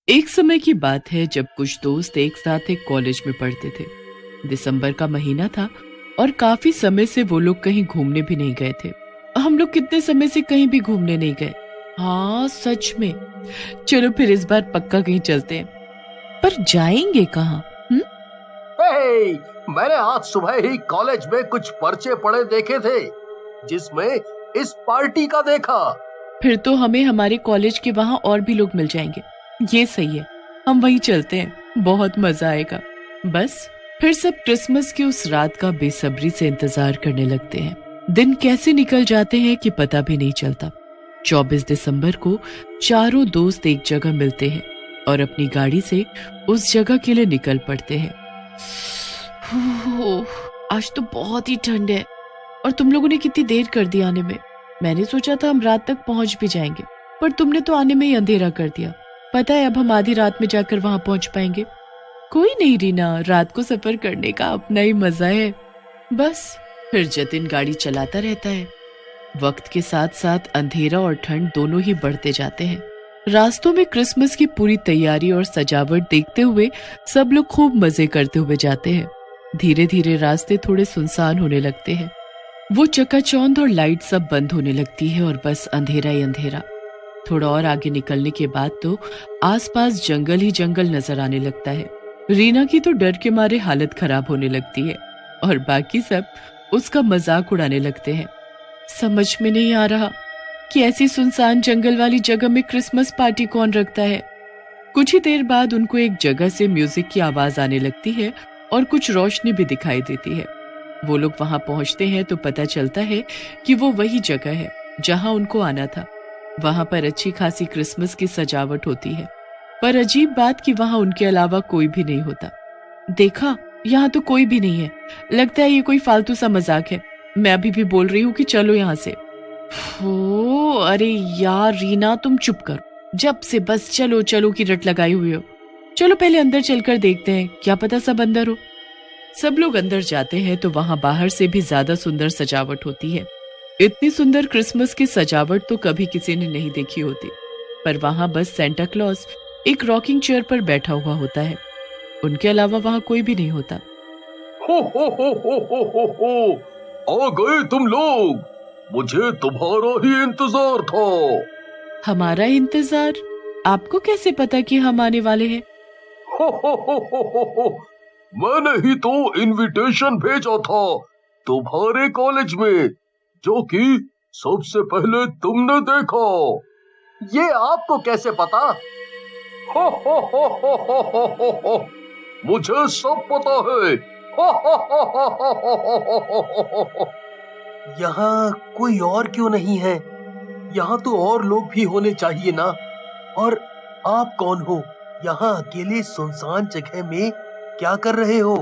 एक समय की बात है जब कुछ दोस्त एक साथ एक कॉलेज में पढ़ते थे। दिसंबर का महीना था और काफी समय से वो लोग कहीं घूमने भी नहीं गए थे। हम लोग कितने समय से कहीं भी घूमने नहीं गए। हाँ सच में। चलो फिर इस बार पक्का कहीं चलते हैं, पर जाएंगे कहाँ? हे, मैंने आज सुबह ही कॉलेज में कुछ पर्चे पड़े देखे थे जिसमें इस पार्टी का देखा। फिर तो हमें हमारे कॉलेज के वहाँ और भी लोग मिल जाएंगे। ये सही है, हम वहीं चलते हैं, बहुत मजा आएगा। बस फिर सब क्रिसमस की उस रात का बेसब्री से इंतजार करने लगते हैं। दिन कैसे निकल जाते हैं कि पता भी नहीं चलता। 24 दिसंबर को चारों दोस्त एक जगह मिलते हैं और अपनी गाड़ी से उस जगह के लिए निकल पड़ते हैं। आज तो बहुत ही ठंड है और तुम लोगों ने कितनी देर कर दी आने में। मैंने सोचा था हम रात तक पहुंच भी जाएंगे, पर तुमने तो आने में ही अंधेरा कर दिया। पता है अब हम आधी रात में जाकर वहां पहुंच पाएंगे। कोई नहीं रीना, रात को सफर करने का अपना ही मजा है। बस फिर जतिन गाड़ी चलाता रहता है। वक्त के साथ साथ अंधेरा और ठंड दोनों ही बढ़ते जाते हैं। रास्तों में क्रिसमस की पूरी तैयारी और सजावट देखते हुए सब लोग खूब मजे करते हुए जाते हैं। धीरे धीरे रास्ते थोड़े सुनसान होने लगते हैं। वो चकाचौंध और लाइट सब बंद होने लगती है और बस अंधेरा ही अंधेरा। थोड़ा और आगे निकलने के बाद तो आसपास जंगल ही जंगल नजर आने लगता है। रीना की तो डर के मारे हालत खराब होने लगती है और बाकी सब उसका मजाक उड़ाने लगते हैं। समझ में नहीं आ रहा कि ऐसी सुनसान जंगल वाली जगह में क्रिसमस पार्टी कौन रखता है। कुछ ही देर बाद उनको एक जगह से म्यूजिक की आवाज आने लगती है और कुछ रोशनी भी दिखाई देती है। वो लोग वहां पहुंचते हैं तो पता चलता है कि वो वही जगह है जहां उनको आना था। वहां पर अच्छी खासी क्रिसमस की सजावट होती है, पर अजीब बात कि वहां उनके अलावा कोई भी नहीं होता। देखा, यहाँ तो कोई भी नहीं है। लगता है ये कोई फालतू सा मजाक है। मैं अभी भी बोल रही हूँ कि चलो यहाँ से। अरे यार रीना, तुम चुप करो। जब से बस चलो चलो की रट लगाई हुई हो। चलो पहले अंदर चलकर देखते हैं, क्या पता सब अंदर हो। सब लोग अंदर जाते हैं तो वहां बाहर से भी ज्यादा सुंदर सजावट होती है। इतनी सुंदर क्रिसमस की सजावट तो कभी किसी ने नहीं देखी होती। पर वहां बस सेंटा क्लॉज एक रॉकिंग चेयर पर बैठा हुआ होता है। उनके अलावा वहां कोई भी नहीं होता। हो, आ गए तुम लोग। मुझे तुम्हारा ही इंतजार था। हमारा इंतजार? आपको कैसे पता कि हम आने वाले हैं? हो, मैंने ही तो इनविटेशन भेजा था तुम्हारे कॉलेज में, जो कि सबसे पहले तुमने देखा। ये आपको कैसे पता? हो, मुझे सब पता है। यहाँ कोई और क्यों नहीं है? यहाँ तो और लोग भी होने चाहिए ना। और आप कौन हो? यहाँ अकेले सुनसान जगह में क्या कर रहे हो?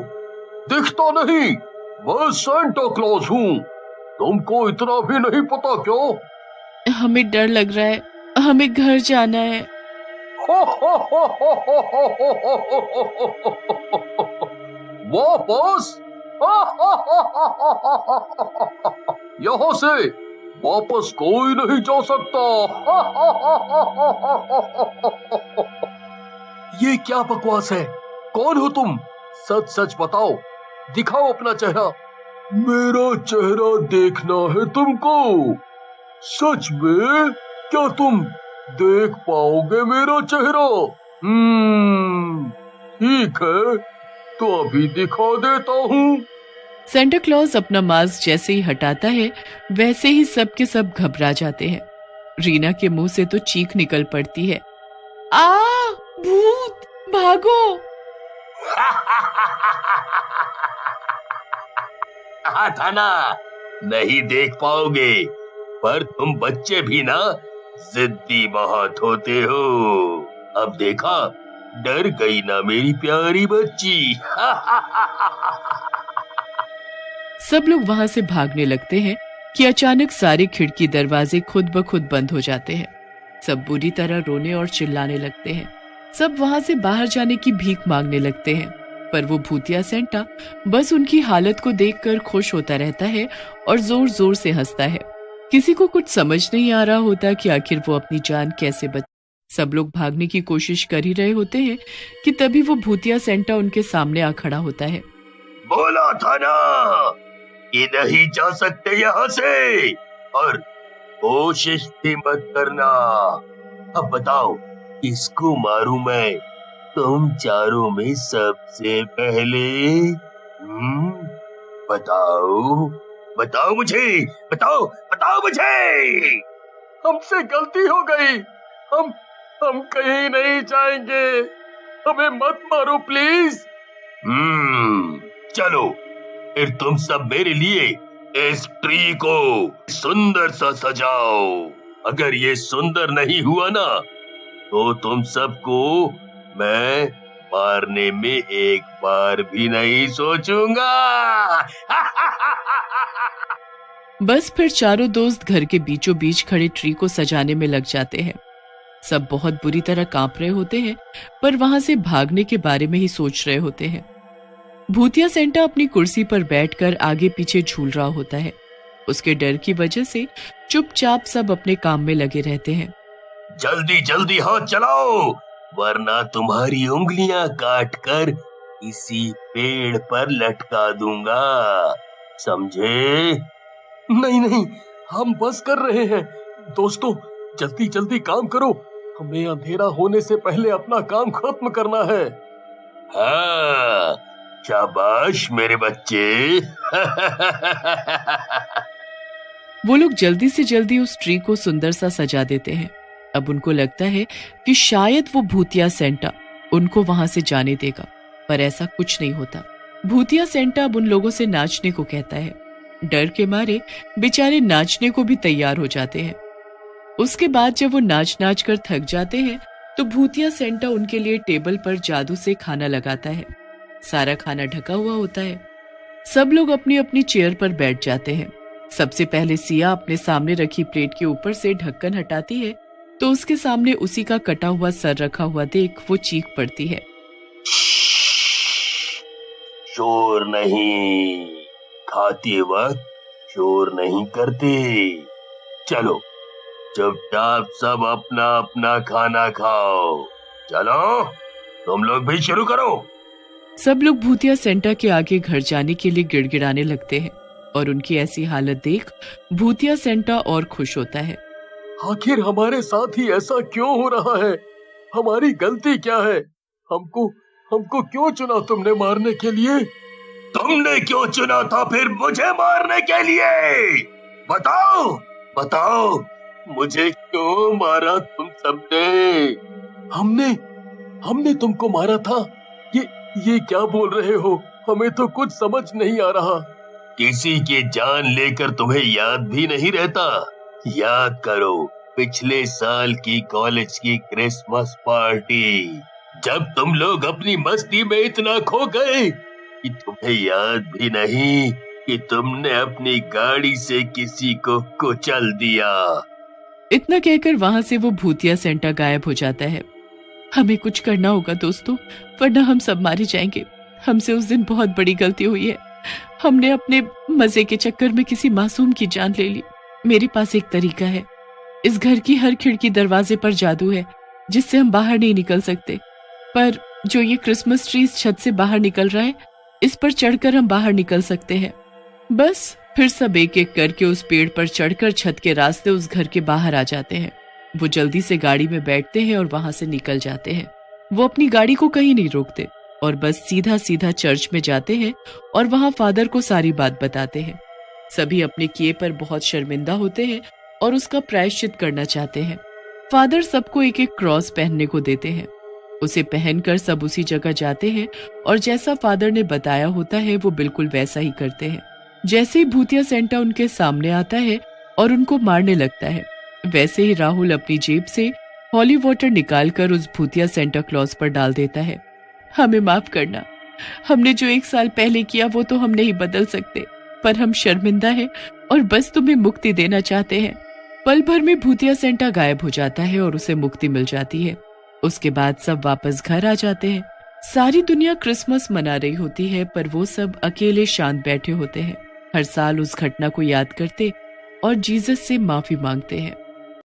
दिखता नहीं, मैं सेंटा क्लॉज हूँ। तुमको इतना भी नहीं पता क्यों? हमें डर लग रहा है, हमें घर जाना है। वापस? यहाँ से वापस कोई नहीं जा सकता। ये क्या बकवास है? कौन हो तुम? सच सच बताओ, दिखाओ अपना चेहरा। मेरा चेहरा देखना है तुमको? सच में? क्या तुम देख पाओगे मेरा चेहरा? ठीक है, तो अभी दिखा देता हूँ। सेंटा क्लॉज अपना मास्क जैसे ही हटाता है वैसे ही सब के सब घबरा जाते हैं। रीना के मुंह से तो चीख निकल पड़ती है, आ भूत, भागो। कहा था ना, नहीं देख पाओगे। पर तुम बच्चे भी ना जिद्दी बहुत होते हो। अब देखा, डर गई ना मेरी प्यारी बच्ची। सब लोग वहां से भागने लगते हैं कि अचानक सारे खिड़की दरवाजे खुद ब खुद बंद हो जाते हैं। सब बुरी तरह रोने और चिल्लाने लगते हैं। सब वहां से बाहर जाने की भीख मांगने लगते हैं, पर वो भूतिया सेंटा बस उनकी हालत को देखकर खुश होता रहता है और जोर जोर से हंसता है। किसी को कुछ समझ नहीं आ रहा होता कि आखिर वो अपनी जान कैसे बच। सब लोग भागने की कोशिश कर ही रहे होते हैं कि तभी वो भूतिया सेंटा उनके सामने आ खड़ा होता है। बोला था ना कि नहीं जा सकते यहाँ से, और कोशिश भी मत करना। अब बताओ किसको मारूं मैं तुम चारों में सबसे पहले? बताओ बताओ मुझे, बताओ बताओ मुझे। हमसे गलती हो गई, हम कहीं नहीं जाएंगे, हमें मत मारो प्लीज। चलो फिर तुम सब मेरे लिए इस ट्री को सुंदर सा सजाओ। अगर ये सुंदर नहीं हुआ ना तो तुम सबको मैं मारने में एक बार भी नहीं सोचूंगा। बस फिर चारों दोस्त घर के बीचों बीच खड़े ट्री को सजाने में लग जाते हैं। सब बहुत बुरी तरह कांप रहे होते हैं, पर वहां से भागने के बारे में ही सोच रहे होते हैं। भूतिया सेंटा अपनी कुर्सी पर बैठकर आगे पीछे झूल रहा होता है। उसके डर की वजह से चुपचाप सब अपने काम में लगे रहते हैं। जल्दी जल्दी हाथ चलाओ, वरना तुम्हारी उंगलियां काट कर इसी पेड़ पर लटका दूंगा, समझे? नहीं नहीं, हम बस कर रहे हैं। दोस्तों जल्दी जल्दी काम करो, हमें अंधेरा होने से पहले अपना काम खत्म करना है। हाँ, शाबाश मेरे बच्चे। वो लोग जल्दी से जल्दी उस ट्री को सुंदर सा सजा देते हैं। अब उनको लगता है कि शायद वो भूतिया सेंटा उनको वहां से जाने देगा, पर ऐसा कुछ नहीं होता। भूतिया सेंटा अब उन लोगों से नाचने को कहता है। डर के मारे बेचारे नाचने को भी तैयार हो जाते हैं। उसके बाद जब वो नाच नाच कर थक जाते हैं तो भूतिया सेंटा उनके लिए टेबल पर जादू से खाना लगाता है। सारा खाना ढका हुआ होता है। सब लोग अपनी अपनी चेयर पर बैठ जाते हैं। सबसे पहले सिया अपने सामने रखी प्लेट के ऊपर से ढक्कन हटाती है तो उसके सामने उसी का कटा हुआ सर रखा हुआ देख वो चीख पड़ती है। शोर नहीं, खाते वक्त शोर नहीं करते। चलो चुपचाप सब अपना अपना खाना खाओ। चलो तुम लोग भी शुरू करो। सब लोग भूतिया सेंटा के आगे घर जाने के लिए गिड़गिड़ाने लगते हैं और उनकी ऐसी हालत देख भूतिया सेंटा और खुश होता है। आखिर हमारे साथ ही ऐसा क्यों हो रहा है? हमारी गलती क्या है? हमको क्यों चुना तुमने मारने के लिए? तुमने क्यों चुना था फिर मुझे मारने के लिए? बताओ बताओ, मुझे क्यों मारा तुम सबने? हमने तुमको मारा था? ये क्या बोल रहे हो? हमें तो कुछ समझ नहीं आ रहा। किसी की जान लेकर तुम्हें याद भी नहीं रहता? याद करो पिछले साल की कॉलेज की क्रिसमस पार्टी, जब तुम लोग अपनी मस्ती में इतना खो गए कि तुम्हें याद भी नहीं कि तुमने अपनी गाड़ी से किसी को कुचल दिया। इतना कहकर वहां से वो भूतिया सेंटा गायब हो जाता है। हमें कुछ करना होगा दोस्तों, वरना हम सब मारे जाएंगे। हमसे उस दिन बहुत बड़ी गलती हुई है। हमने अपने मजे के चक्कर में किसी मासूम की जान ले ली। मेरे पास एक तरीका है। इस घर की हर खिड़की दरवाजे पर जादू है जिससे हम बाहर नहीं निकल सकते, पर जो ये क्रिसमस ट्री छत से बाहर निकल रहा है, इस पर चढ़कर हम बाहर निकल सकते हैं। बस फिर सब एक एक करके उस पेड़ पर चढ़कर छत के रास्ते उस घर के बाहर आ जाते हैं। वो जल्दी से गाड़ी में बैठते हैं और वहां से निकल जाते हैं। वो अपनी गाड़ी को कहीं नहीं रोकते और बस सीधा सीधा चर्च में जाते हैं और वहां फादर को सारी बात बताते हैं। सभी अपने किए पर बहुत शर्मिंदा होते हैं और उसका प्रायश्चित करना चाहते हैं। फादर सबको एक एक क्रॉस पहनने को देते हैं। उसे पहनकर सब उसी जगह जाते हैं और जैसा फादर ने बताया होता है वो बिल्कुल वैसा ही करते हैं। जैसे ही भूतिया सेंटा उनके सामने आता है और उनको मारने लगता है, वैसे ही राहुल अपनी जेब से हॉली वॉटर निकालकर उस भूतिया सेंटा क्लॉज पर डाल देता है। हमें माफ करना, हमने जो 1 साल पहले किया वो तो हम नहीं बदल सकते, पर हम शर्मिंदा हैं और बस तुम्हें मुक्ति देना चाहते हैं। पल भर में भूतिया सेंटा गायब हो जाता है और उसे मुक्ति मिल जाती है। उसके बाद सब वापस घर आ जाते हैं। सारी दुनिया क्रिसमस मना रही होती है, पर वो सब अकेले शांत बैठे होते हैं। हर साल उस घटना को याद करते और जीसस से माफी मांगते हैं।